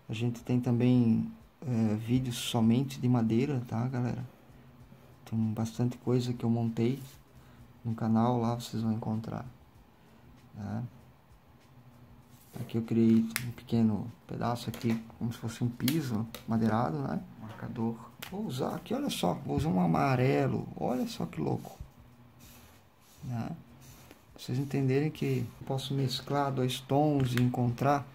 A gente tem também vídeos somente de madeira, tá, galera? Tem bastante coisa que eu montei no canal, lá vocês vão encontrar, né? Aqui eu criei um pequeno pedaço aqui, como se fosse um piso madeirado, né? Marcador. Vou usar aqui, olha só, vou usar um amarelo, olha só que louco, né? Pra vocês entenderem que eu posso mesclar dois tons e encontrar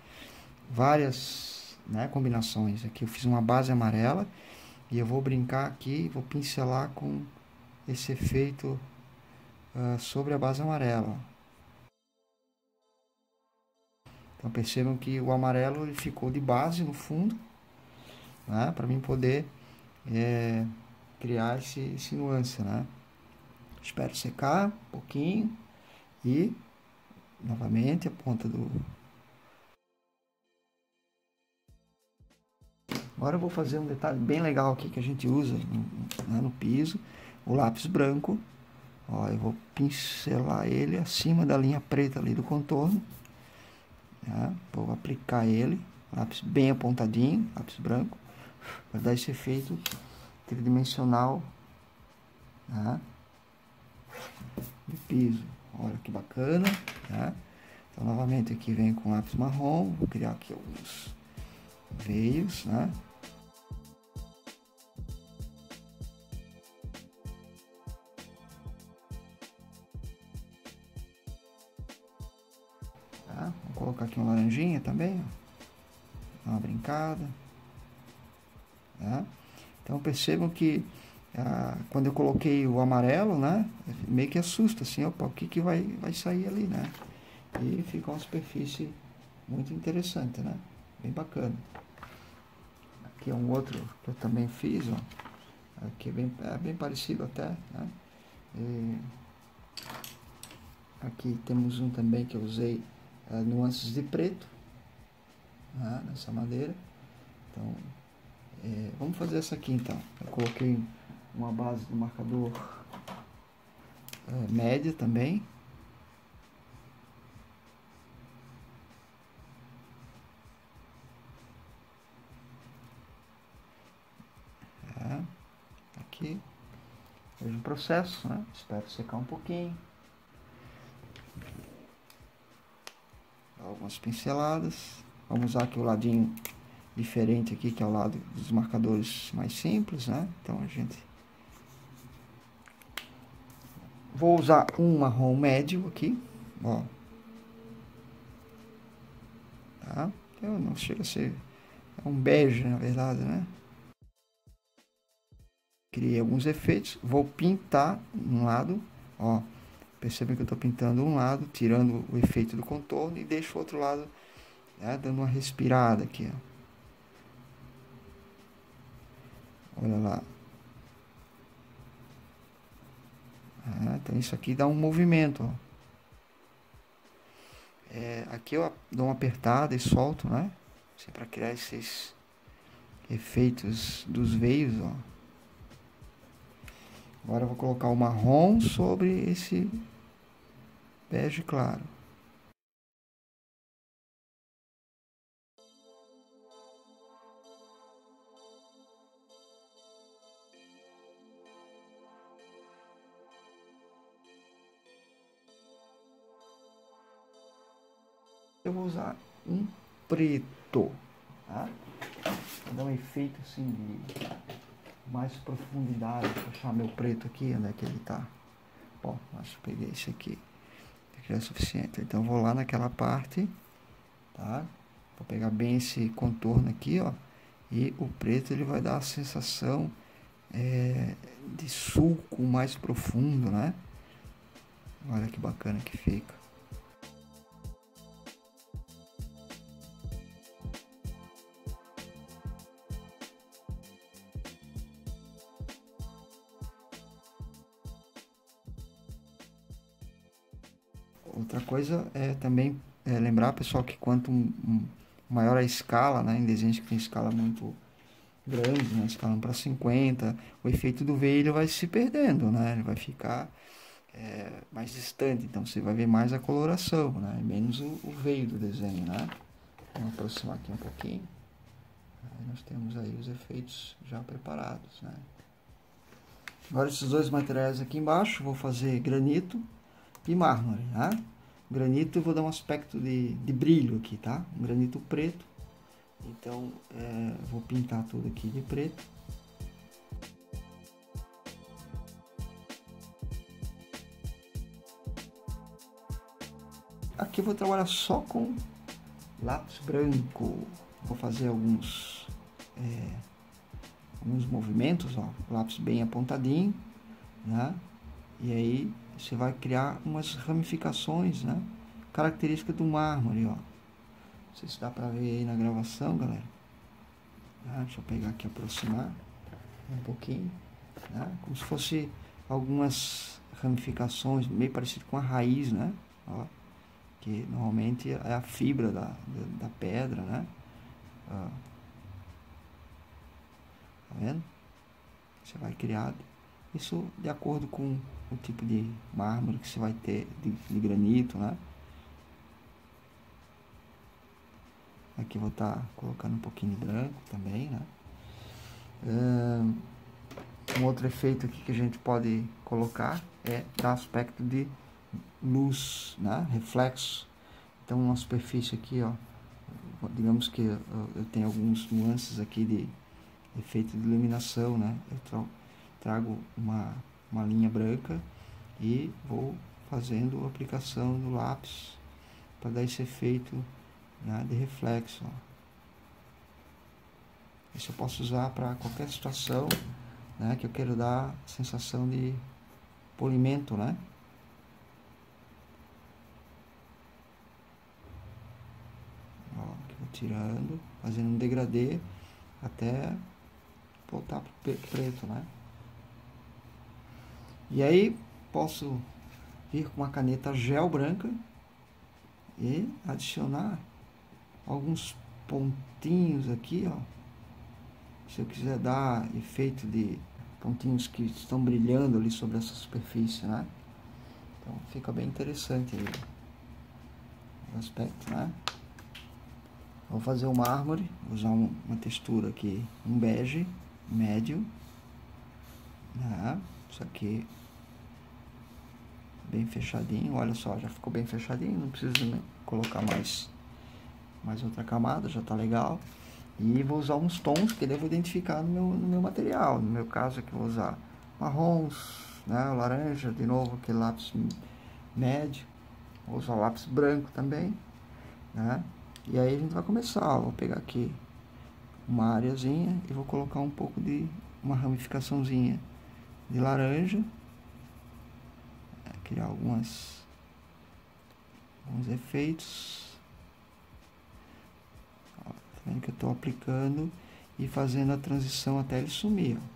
várias, né, combinações. Aqui eu fiz uma base amarela e eu vou brincar aqui, vou pincelar com esse efeito sobre a base amarela. Então percebam que o amarelo ele ficou de base no fundo, né, para mim poder criar esse nuance, né? Espero secar um pouquinho e novamente a ponta do... Agora eu vou fazer um detalhe bem legal aqui que a gente usa no piso, o lápis branco. Ó, eu vou pincelar ele acima da linha preta ali do contorno, né? Vou aplicar ele, lápis bem apontadinho, lápis branco, para dar esse efeito tridimensional, né, de piso. Olha que bacana, né? Então novamente aqui venho com lápis marrom, vou criar aqui alguns veios, né? Tá? Vou colocar aqui uma laranjinha também, ó. Dá uma brincada, né? Então percebam que quando eu coloquei o amarelo, né, meio que assusta assim, opa, o que vai sair ali, né? E fica uma superfície muito interessante, né? Bem bacana. Aqui é um outro que eu também fiz, ó. Aqui é bem parecido até, né? E aqui temos um também que eu usei nuances de preto, né, nessa madeira. Então vamos fazer essa aqui então. Eu coloquei uma base do marcador média também. Aqui, veja o processo, né? Espero secar um pouquinho. Dá algumas pinceladas. Vamos usar aqui o ladinho diferente aqui, que é o lado dos marcadores mais simples, né? Então a gente... Vou usar um marrom médio aqui, ó. Tá? Então não chega a ser... É um bege, na verdade, né? Criei alguns efeitos. Vou pintar um lado, ó. Percebem que eu estou pintando um lado, tirando o efeito do contorno e deixo o outro lado, né, dando uma respirada aqui, ó. Olha lá. Então isso aqui dá um movimento, ó. Aqui eu dou uma apertada e solto, né? Assim, para criar esses efeitos dos veios, ó. Agora eu vou colocar o marrom sobre esse bege claro. Eu vou usar um preto, tá? Vou dar um efeito assim de mais profundidade. Vou achar meu preto aqui, onde é que ele tá? Bom, acho que peguei esse aqui. Já é suficiente. Então eu vou lá naquela parte, tá? Vou pegar bem esse contorno aqui, ó. E o preto ele vai dar a sensação de sulco mais profundo, né? Olha que bacana que fica. Outra coisa é também lembrar, pessoal, que quanto maior a escala, né, em desenhos que tem escala muito grande, né, escala para 50, o efeito do veio vai se perdendo, né, ele vai ficar mais distante, então você vai ver mais a coloração, né, menos o veio do desenho, né. Vamos aproximar aqui um pouquinho. Aí nós temos aí os efeitos já preparados, né? Agora esses dois materiais aqui embaixo, vou fazer granito e mármore, tá? Granito eu vou dar um aspecto de brilho aqui, tá? Um granito preto. Então, vou pintar tudo aqui de preto. Aqui eu vou trabalhar só com lápis branco. Vou fazer alguns movimentos, ó, lápis bem apontadinho, né? E aí você vai criar umas ramificações, né? Característica do mármore, ó. Não sei se dá pra ver aí na gravação, galera. Deixa eu pegar aqui, aproximar um pouquinho, né? Como se fosse algumas ramificações, meio parecido com a raiz, né? Ó, que normalmente é a fibra da pedra, né? Ó. Tá vendo? Você vai criar isso de acordo com o tipo de mármore que você vai ter, de granito, né? Aqui eu vou estar colocando um pouquinho de branco também, né? Um outro efeito aqui que a gente pode colocar é dar aspecto de luz, né? Reflexo. Então uma superfície aqui, ó, digamos que eu tenho alguns nuances aqui de efeito de iluminação, né? Eu trago uma linha branca e vou fazendo a aplicação do lápis para dar esse efeito, né, de reflexo, ó. Isso eu posso usar para qualquer situação, né, que eu quero dar sensação de polimento, né? Ó, aqui vou tirando, fazendo um degradê até voltar para preto, né? E aí posso vir com uma caneta gel branca e adicionar alguns pontinhos aqui, ó. Se eu quiser dar efeito de pontinhos que estão brilhando ali sobre essa superfície, né? Então fica bem interessante aí o aspecto, né? Vou fazer o mármore, vou usar uma textura aqui, um bege médio, né? Isso aqui bem fechadinho, olha só, já ficou bem fechadinho, não preciso colocar mais outra camada, já tá legal. E vou usar uns tons que eu vou identificar no meu material. No meu caso aqui vou usar marrons, né, laranja, de novo aquele lápis médio. Vou usar o lápis branco também, né? E aí a gente vai começar, ó, vou pegar aqui uma areazinha e vou colocar um pouco de uma ramificaçãozinha de laranja, criar alguns efeitos. Ó, tá vendo que eu estou aplicando e fazendo a transição até ele sumir, ó.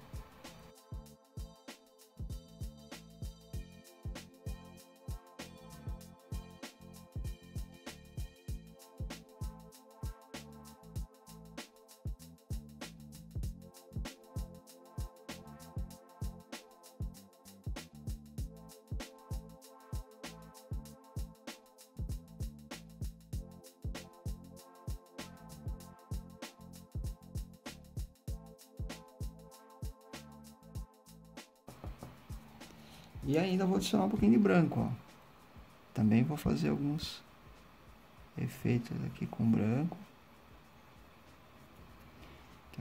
E ainda vou adicionar um pouquinho de branco, ó. Também vou fazer alguns efeitos aqui com branco.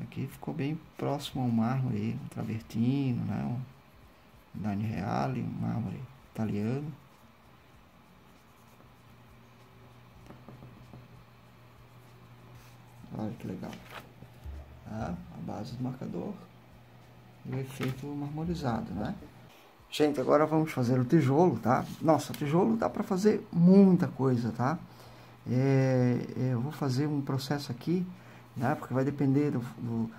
Aqui ficou bem próximo ao mármore, um travertino, né? Um Dani Reale, um mármore italiano. Olha que legal. Tá? A base do marcador e o efeito marmorizado, né? Gente, agora vamos fazer o tijolo, tá? Nossa, o tijolo dá para fazer muita coisa, tá? Eu vou fazer um processo aqui, né? Porque vai depender do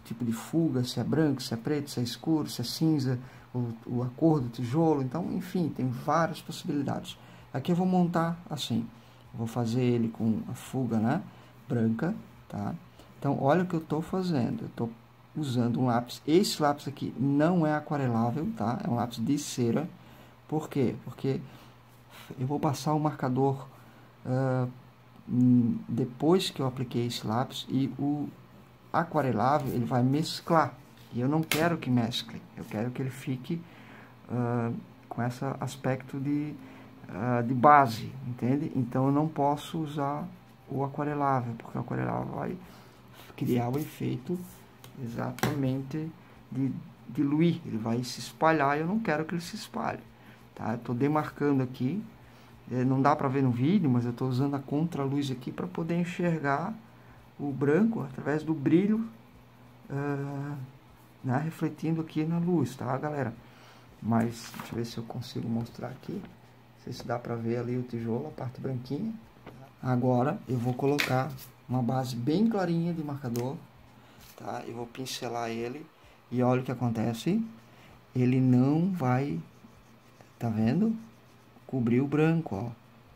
tipo de fuga, se é branco, se é preto, se é escuro, se é cinza, a cor do tijolo. Então, enfim, tem várias possibilidades. Aqui eu vou montar assim. Vou fazer ele com a fuga, né, branca, tá? Então, olha o que eu estou fazendo. Eu estou usando um lápis. Esse lápis aqui não é aquarelável, tá? É um lápis de cera. Por quê? Porque eu vou passar o marcador depois que eu apliquei esse lápis, e o aquarelável ele vai mesclar, e eu não quero que mescle, eu quero que ele fique com esse aspecto de base, entende? Então eu não posso usar o aquarelável, porque o aquarelável vai criar o efeito exatamente de diluir, ele vai se espalhar e eu não quero que ele se espalhe, tá? Eu tô demarcando aqui, não dá para ver no vídeo, mas eu estou usando a contraluz aqui para poder enxergar o branco através do brilho, né, refletindo aqui na luz, tá, galera? Mas deixa eu ver se eu consigo mostrar aqui, não sei se dá para ver ali o tijolo, a parte branquinha. Agora eu vou colocar uma base bem clarinha de marcador, tá? Eu vou pincelar ele e olha o que acontece, ele não vai, tá vendo? Cobrir o branco, ó.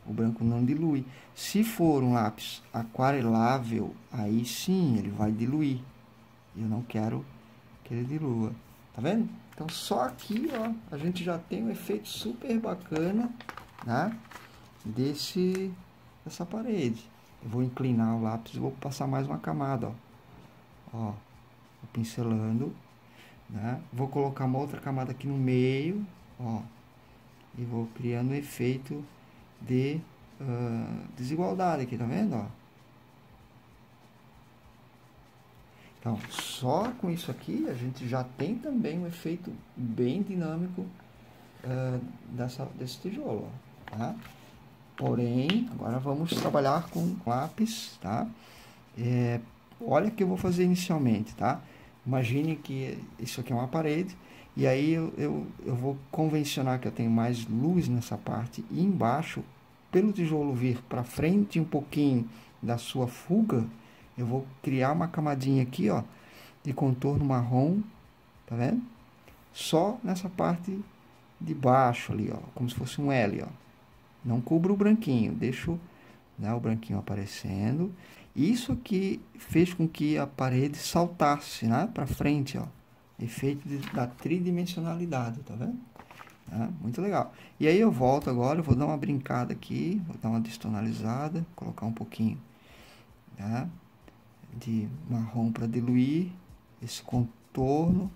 O branco não dilui. Se for um lápis aquarelável, aí sim ele vai diluir. Eu não quero que ele dilua. Tá vendo? Então só aqui, ó, a gente já tem um efeito super bacana, né? Dessa parede. Eu vou inclinar o lápis e vou passar mais uma camada, ó. Ó, vou pincelando, né? Vou colocar uma outra camada aqui no meio, ó. E vou criando um efeito de desigualdade aqui, tá vendo? Ó? Então, só com isso aqui a gente já tem também um efeito bem dinâmico desse tijolo, ó, tá? Porém, agora vamos trabalhar com lápis, tá? Olha o que eu vou fazer inicialmente, tá? Imagine que isso aqui é uma parede, e aí eu vou convencionar que eu tenho mais luz nessa parte, e embaixo, pelo tijolo vir para frente um pouquinho da sua fuga, eu vou criar uma camadinha aqui, ó, de contorno marrom, tá vendo? Só nessa parte de baixo ali, ó, como se fosse um L, ó. Não cubro o branquinho, deixo, né, o branquinho aparecendo. Isso aqui fez com que a parede saltasse, né, para frente, ó. Efeito da tridimensionalidade, tá vendo? Muito legal. E aí eu volto agora, eu vou dar uma brincada aqui, vou dar uma destonalizada, colocar um pouquinho, né, de marrom para diluir esse contorno.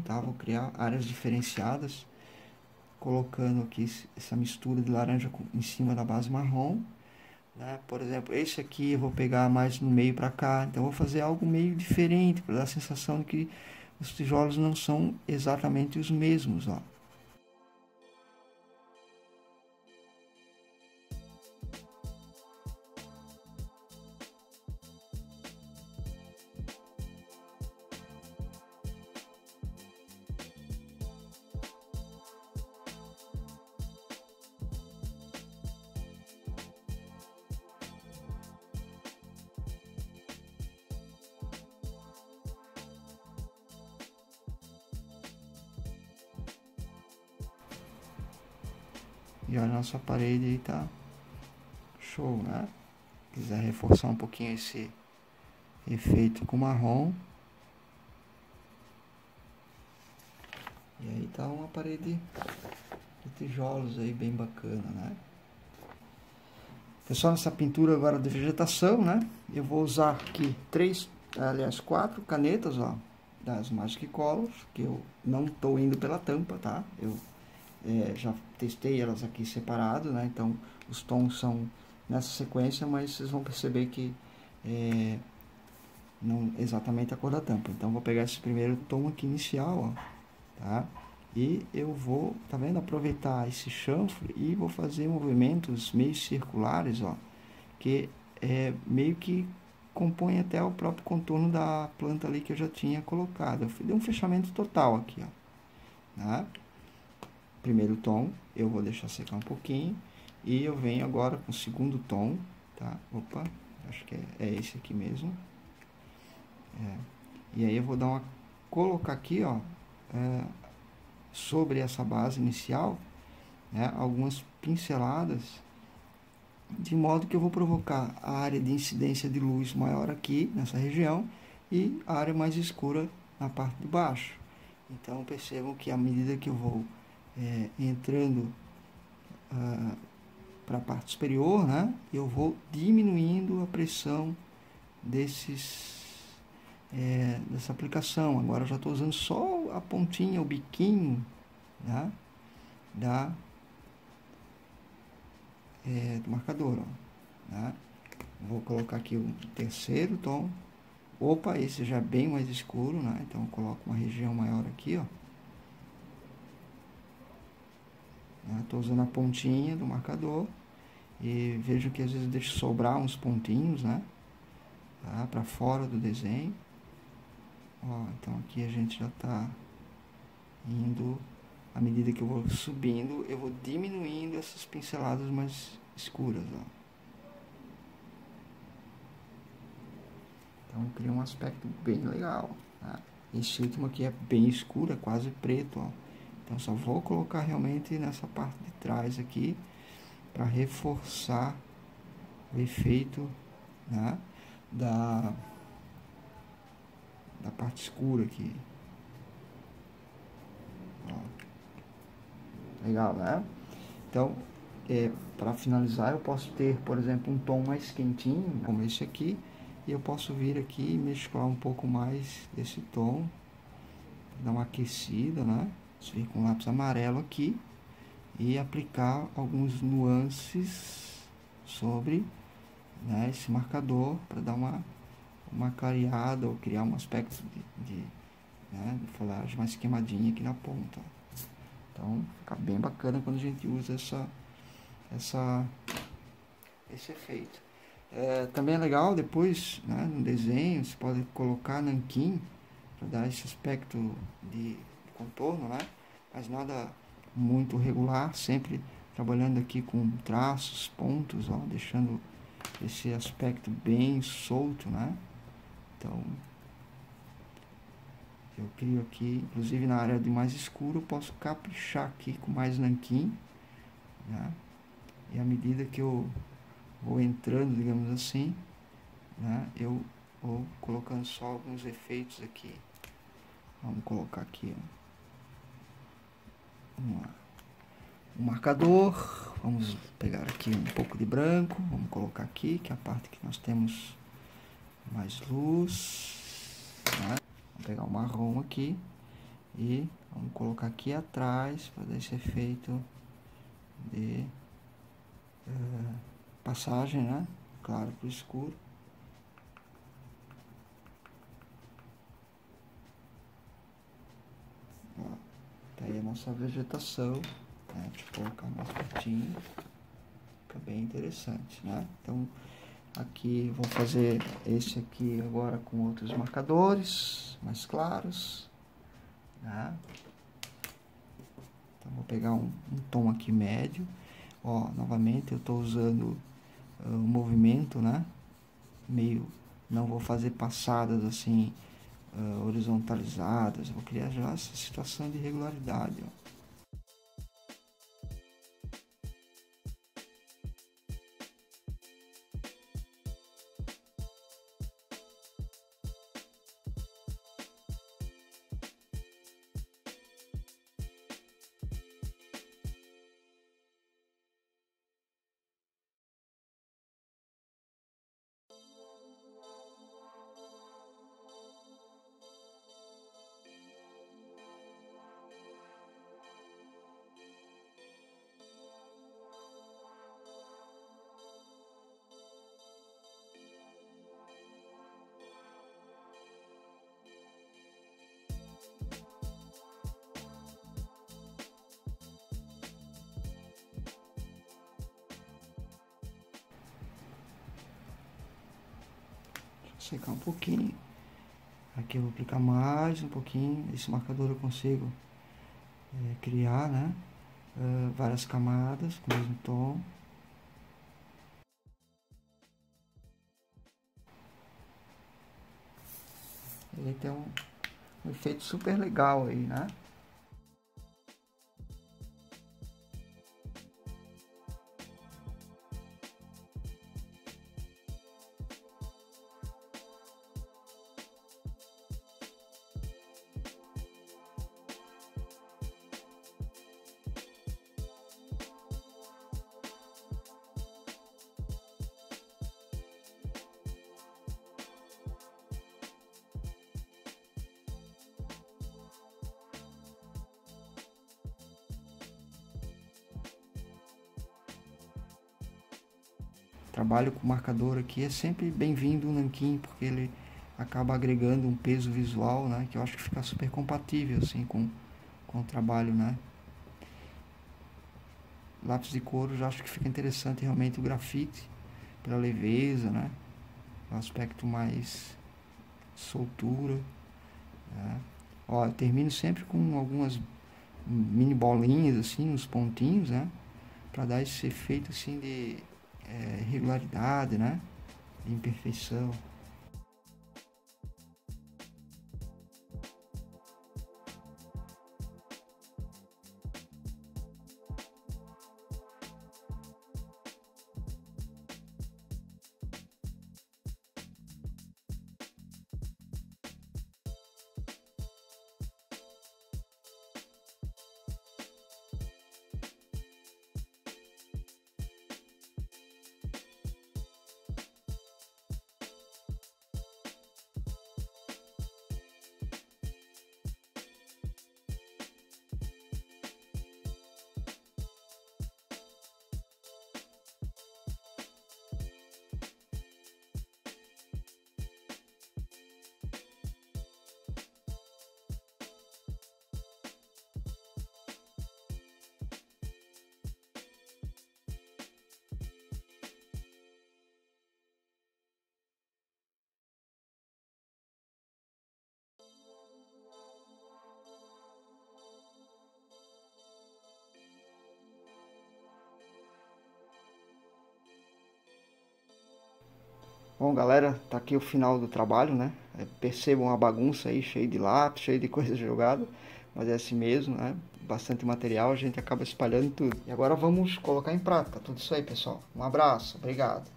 Tá, vou criar áreas diferenciadas, colocando aqui essa mistura de laranja em cima da base marrom, né? Por exemplo, esse aqui eu vou pegar mais no meio para cá, então eu vou fazer algo meio diferente, para dar a sensação de que os tijolos não são exatamente os mesmos, ó. E olha, a nossa parede aí tá show, né? Se quiser reforçar um pouquinho esse efeito com marrom. E aí tá uma parede de tijolos aí bem bacana, né? Pessoal, nessa pintura agora de vegetação, né? Eu vou usar aqui quatro canetas, ó, das Magic Colors, que eu não tô indo pela tampa, tá? Eu já testei elas aqui separado, né? Então os tons são nessa sequência, mas vocês vão perceber que não exatamente a cor da tampa. Então vou pegar esse primeiro tom aqui inicial, ó, tá? E eu vou, tá vendo, aproveitar esse chanfre e vou fazer movimentos meio circulares, ó, que meio que compõe até o próprio contorno da planta ali que eu já tinha colocado. Eu dei um fechamento total aqui, ó, tá? Primeiro tom, eu vou deixar secar um pouquinho e eu venho agora com o segundo tom, tá? Opa, acho que é esse aqui mesmo. E aí eu vou dar colocar aqui, ó, sobre essa base inicial, né, algumas pinceladas, de modo que eu vou provocar a área de incidência de luz maior aqui nessa região e a área mais escura na parte de baixo. Então percebam que à medida que eu vou entrando para a parte superior, né, eu vou diminuindo a pressão dessa aplicação. Agora eu já estou usando só a pontinha, o biquinho, né, do marcador. Ó, né? Vou colocar aqui o terceiro tom. Opa, esse já é bem mais escuro, né? Então eu coloco uma região maior aqui, ó. Estou usando a pontinha do marcador e vejo que às vezes eu deixo sobrar uns pontinhos, né? Tá? Para fora do desenho. Ó, então aqui a gente já está indo, à medida que eu vou subindo, eu vou diminuindo essas pinceladas mais escuras, ó. Então cria um aspecto bem legal, tá? Esse último aqui é bem escuro, é quase preto, ó. Então só vou colocar realmente nessa parte de trás aqui para reforçar o efeito, né, da parte escura aqui. Ó. Legal, né? Então, para finalizar, eu posso ter, por exemplo, um tom mais quentinho, como esse aqui, e eu posso vir aqui e mesclar um pouco mais desse tom, dar uma aquecida, né? Vir com lápis amarelo aqui e aplicar alguns nuances sobre, né, esse marcador para dar uma clareada ou criar um aspecto né, de folhagem mais queimadinha aqui na ponta. Então fica bem bacana quando a gente usa esse efeito. Também é legal depois, né, no desenho, você pode colocar nanquim para dar esse aspecto de contorno, né? Mas nada muito regular, sempre trabalhando aqui com traços, pontos, ó, deixando esse aspecto bem solto, né? Então eu crio aqui, inclusive na área de mais escuro, eu posso caprichar aqui com mais nanquim, né? E à medida que eu vou entrando, digamos assim, né, eu vou colocando só alguns efeitos aqui. Vamos colocar aqui, ó, um marcador. Vamos pegar aqui um pouco de branco, vamos colocar aqui, que é a parte que nós temos mais luz, né? Vamos pegar o marrom aqui e vamos colocar aqui atrás para dar esse efeito de passagem, né? Claro para o escuro. Ó, tá aí a nossa vegetação, né? Deixa eu colocar mais pertinho. Fica bem interessante, né? Então aqui vou fazer esse aqui agora com outros marcadores mais claros, né? Então vou pegar um tom aqui médio. Ó, novamente eu estou usando o movimento, né? Meio, não vou fazer passadas assim horizontalizadas. Vou criar já essa situação de regularidade, ó. Secar um pouquinho. Aqui eu vou aplicar mais um pouquinho. Esse marcador eu consigo criar, né? Várias camadas com o mesmo tom. Ele tem um efeito super legal aí, né? trabalho com marcador aqui é sempre bem-vindo o nanquim, porque ele acaba agregando um peso visual, né, que eu acho que fica super compatível assim com o trabalho, né. Lápis de couro já acho que fica interessante realmente o grafite, pela leveza, né, um aspecto mais soltura, né. Ó, eu termino sempre com algumas mini bolinhas assim, nos pontinhos, né, para dar esse efeito assim de regularidade, né, de imperfeição. Bom, galera, tá aqui o final do trabalho, né? Percebam a bagunça aí, cheio de lápis, cheio de coisa jogada, mas é assim mesmo, né? Bastante material, a gente acaba espalhando tudo. E agora vamos colocar em prática tudo isso aí, pessoal. Um abraço, obrigado.